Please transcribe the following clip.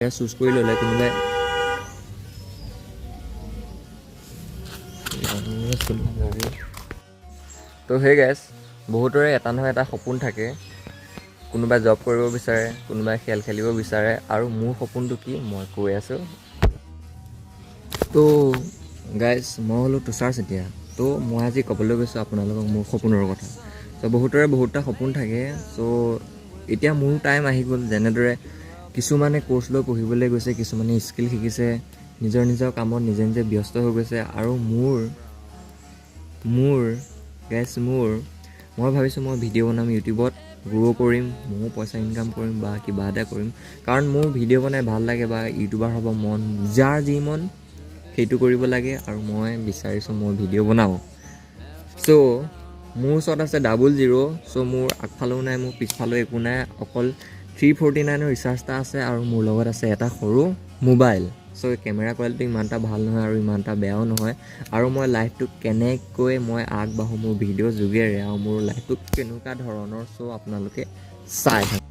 choose কৰি ল'লে কোনোবাই তো সেই গাইজ বহুতৰে এটা নহয় এটা সপোন থাকে কোনোবাই জব কৰিব বিচাৰে কোনোবাই খেল খেলিব বিচাৰে আৰু মোৰ সপোনটো কি মই কৈ আছোঁ তো গাইজ মই হ'লোঁ তুষাৰ চেতিয়া তো মই আজি ক'বলৈ গৈছোঁ আপোনালোকক মোৰ সপোনৰ কথা তো বহুতৰে বহুতটা সপোন থাকে চ' এতিয়া মোৰ টাইম আহি গ'ল যেনেদৰে কিছুমানে কোৰ্চ লৈ পঢ়িবলৈ গৈছে কিছুমানে স্কিল শিকিছে নিজৰ নিজৰ কামত নিজে নিজে ব্যস্ত হৈ গৈছে আৰু মই ভাবিছোঁ মই ভিডিঅ' বনাম ইউটিউবত গ্ৰ' কৰিম ময়ো পইচা ইনকাম কৰিম বা কিবা এটা কৰিম কাৰণ মোৰ ভিডিঅ' বনাই ভাল লাগে বা ইউটিউবাৰ হ'ব মন যাৰ যি মন সেইটো কৰিব লাগে আৰু মই বিচাৰিছোঁ মই ভিডিঅ' বনাওঁ চ' মোৰ ওচৰত আছে 00 চ' মোৰ আগফালেও নাই মোৰ পিছফালেও একো নাই অকল 349ৰ ৰিচাৰ্জ এটা আছে আৰু মোৰ লগত আছে এটা সৰু মোবাইল চ' কেমেৰা কোৱালিটি ইমান এটা ভাল নহয় আৰু ইমান এটা বেয়াও নহয় আৰু মই লাইফটো কেনেকৈ মই আগবাঢ়োঁ মোৰ ভিডিঅ'ৰ যোগেৰে আৰু মোৰ লাইফটো কেনেকুৱা ধৰণৰ চ' আপোনালোকে চাই থাকক